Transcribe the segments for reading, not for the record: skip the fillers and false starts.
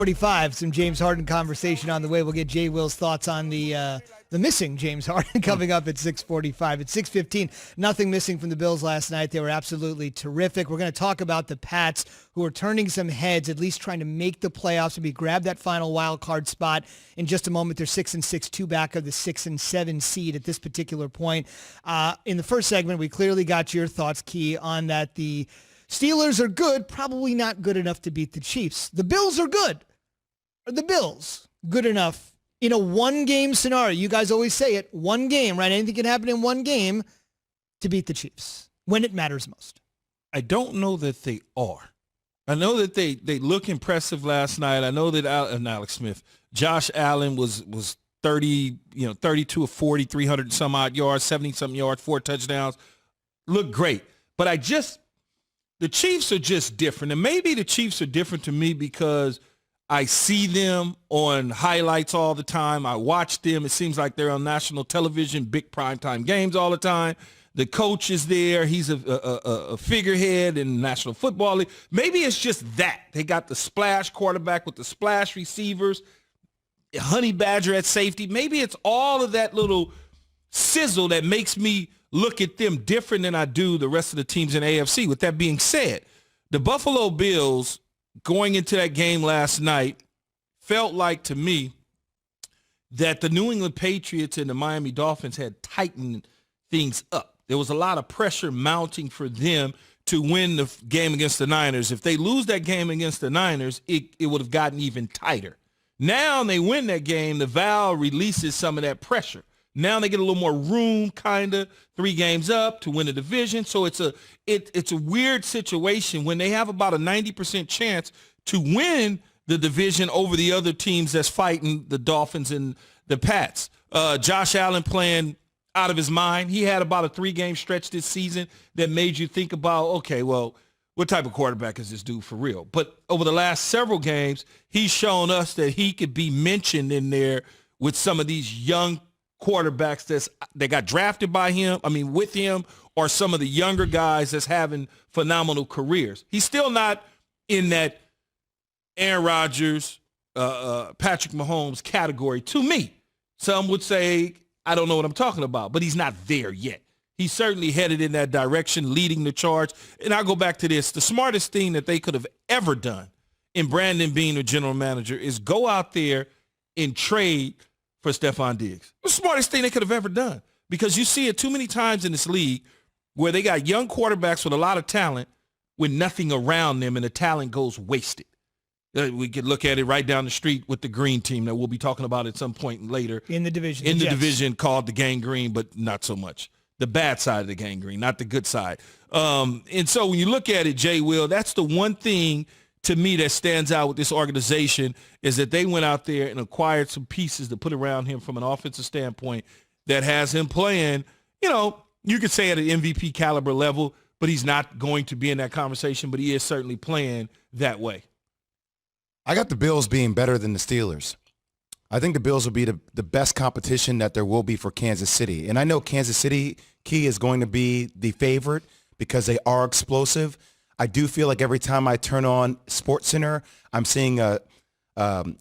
45, some James Harden conversation on the way. We'll get Jay Will's thoughts on the missing James Harden coming up at 6:45. At 6:15, nothing missing from the Bills last night. They were absolutely terrific. We're going to talk about the Pats, who are turning some heads, at least trying to make the playoffs, maybe grab that final wild card spot. In just a moment, they're 6-6, two back of the 6 and 7 seed at this particular point. In the first segment, we clearly got your thoughts, Key, on that the Steelers are good, probably not good enough to beat the Chiefs. The Bills are good. Are the Bills good enough in a one-game scenario? You guys always say it, one game, right? Anything can happen in one game to beat the Chiefs when it matters most. I don't know that they are. I know that they look impressive last night. I know that Alex Smith, Josh Allen was 32 of 40, 300 and some odd yards, 70-something yards, 4 touchdowns. Looked great. But the Chiefs are just different. And maybe the Chiefs are different to me because I see them on highlights all the time. I watch them. It seems like they're on national television, big primetime games all the time. The coach is there. He's a figurehead in the National Football League. Maybe it's just that. They got the splash quarterback with the splash receivers, Honey Badger at safety. Maybe it's all of that little sizzle that makes me look at them different than I do the rest of the teams in AFC. With that being said, the Buffalo Bills going into that game last night felt like to me that the New England Patriots and the Miami Dolphins had tightened things up. There was a lot of pressure mounting for them to win the game against the Niners. If they lose that game against the Niners, it would have gotten even tighter. Now they win that game, the Val releases some of that pressure. Now they get a little more room, kind of, 3 games up to win the division. So it's a weird situation when they have about a 90% chance to win the division over the other teams that's fighting the Dolphins and the Pats. Josh Allen playing out of his mind. He had about a 3-game stretch this season that made you think about, okay, well, what type of quarterback is this dude for real? But over the last several games, he's shown us that he could be mentioned in there with some of these young quarterbacks that got drafted with him, or some of the younger guys that's having phenomenal careers. He's still not in that Aaron Rodgers, Patrick Mahomes category to me. Some would say, I don't know what I'm talking about, but he's not there yet. He's certainly headed in that direction, leading the charge. And I'll go back to this. The smartest thing that they could have ever done in Brandon being the general manager is go out there and trade for Stephon Diggs. The smartest thing they could have ever done, because you see it too many times in this league where they got young quarterbacks with a lot of talent with nothing around them, and the talent goes wasted. We could look at it right down the street with the Green team that we'll be talking about at some point later. In the division. In the division called the Gang Green, but not so much. The bad side of the Gang Green, not the good side. And so when you look at it, Jay Will, that's the one thing to me that stands out with this organization, is that they went out there and acquired some pieces to put around him from an offensive standpoint that has him playing, you could say at an MVP caliber level, but he's not going to be in that conversation, but he is certainly playing that way. I got the Bills being better than the Steelers. I think the Bills will be the best competition that there will be for Kansas City. And I know Kansas City, Key, is going to be the favorite because they are explosive. I do feel like every time I turn on SportsCenter, I'm seeing a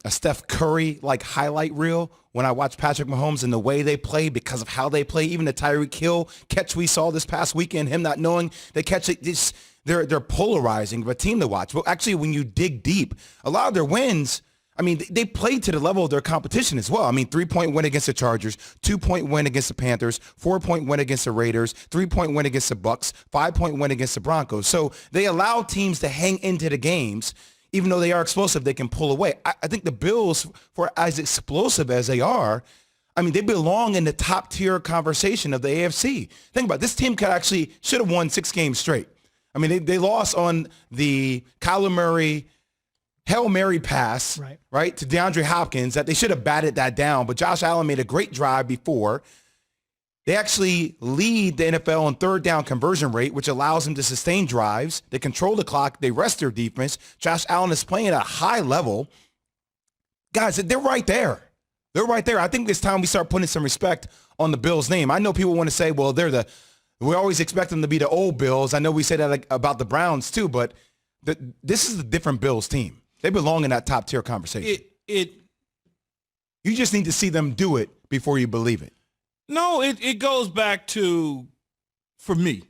Steph Curry-like highlight reel when I watch Patrick Mahomes and the way they play, because of how they play. Even the Tyreek Hill catch we saw this past weekend, him not knowing they catch it, they're polarizing of a team to watch. But actually, when you dig deep, a lot of their wins, they played to the level of their competition as well. 3-point win against the Chargers, 2-point win against the Panthers, 4-point win against the Raiders, 3-point win against the Bucks, 5-point win against the Broncos. So they allow teams to hang into the games. Even though they are explosive, they can pull away. I think the Bills, for as explosive as they are, they belong in the top tier conversation of the AFC. Think about it. This team should have won 6 games straight. They lost on the Kyler Murray Hail Mary pass, right, to DeAndre Hopkins that they should have batted that down. But Josh Allen made a great drive before. They actually lead the NFL in third down conversion rate, which allows them to sustain drives. They control the clock. They rest their defense. Josh Allen is playing at a high level. Guys, they're right there. They're right there. I think it's time we start putting some respect on the Bills' name. I know people want to say, well, we always expect them to be the old Bills. I know we say that about the Browns too, but this is a different Bills team. They belong in that top tier conversation. You just need to see them do it before you believe it. No, it goes back to, for me,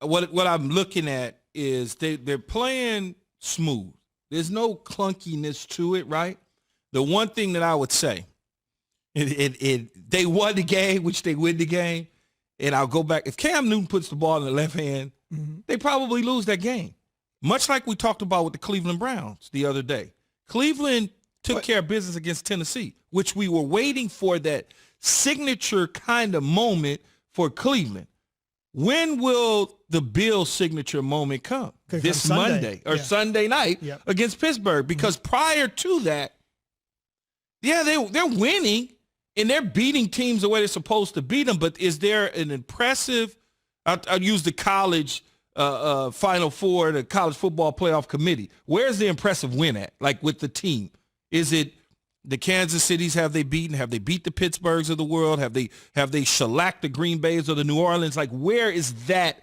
what I'm looking at is they're playing smooth. There's no clunkiness to it, right? The one thing that I would say, they won the game, which they win the game, and I'll go back. If Cam Newton puts the ball in the left hand, they probably lose that game. Much like we talked about with the Cleveland Browns the other day. Cleveland took care of business against Tennessee, which we were waiting for that signature kind of moment for Cleveland. When will the Bills signature moment come? This Monday or Sunday night against Pittsburgh. Because prior to that, they're winning and they're beating teams the way they're supposed to beat them. But is there an impressive, I'll use the college Final Four, the college football playoff committee. Where's the impressive win at, like with the team? Is it the Kansas Cities? Have they beaten? Have they beat the Pittsburghs of the world? Have they shellacked the Green Bays or the New Orleans? Like, where is that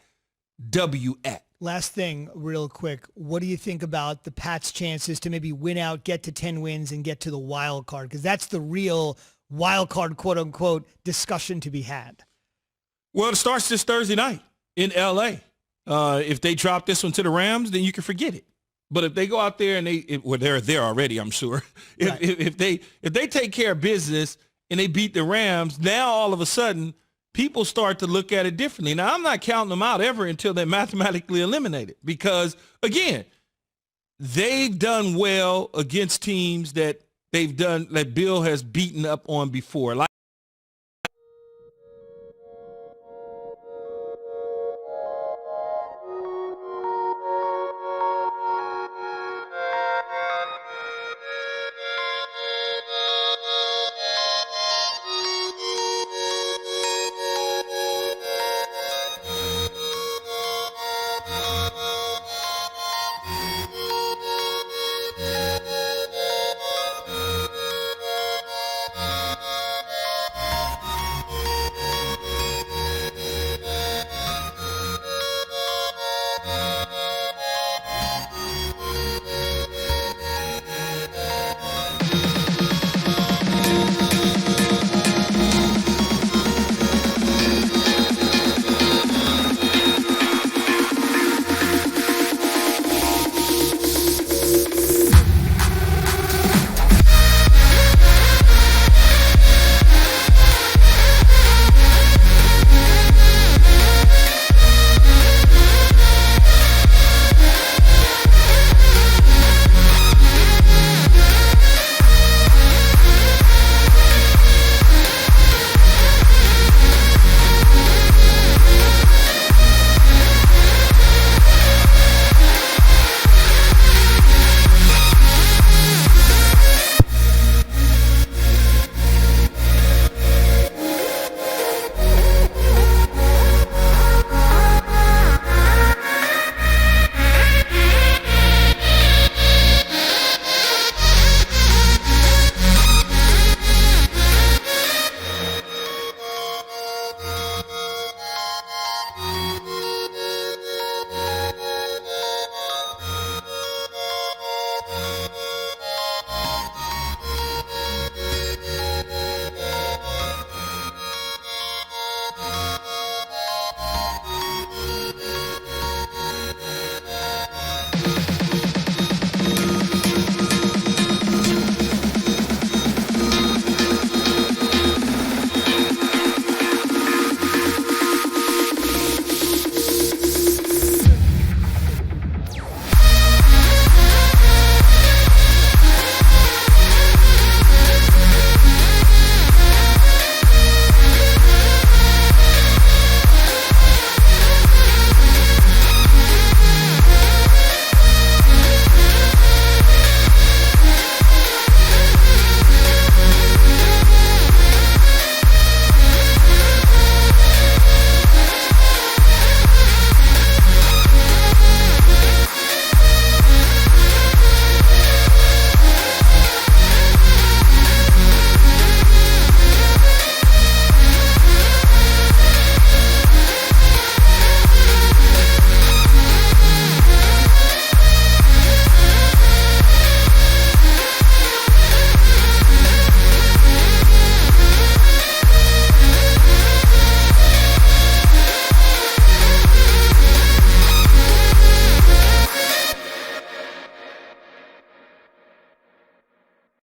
W at? Last thing, real quick. What do you think about the Pats' chances to maybe win out, get to 10 wins, and get to the wild card? Because that's the real wild card, quote unquote, discussion to be had. Well, it starts this Thursday night in L.A. If they drop this one to the Rams, then you can forget it. But if they go out there and they're there already, I'm sure. If they take care of business and they beat the Rams, now all of a sudden people start to look at it differently. Now, I'm not counting them out ever until they're mathematically eliminated because, again, they've done well against teams that Bill has beaten up on before.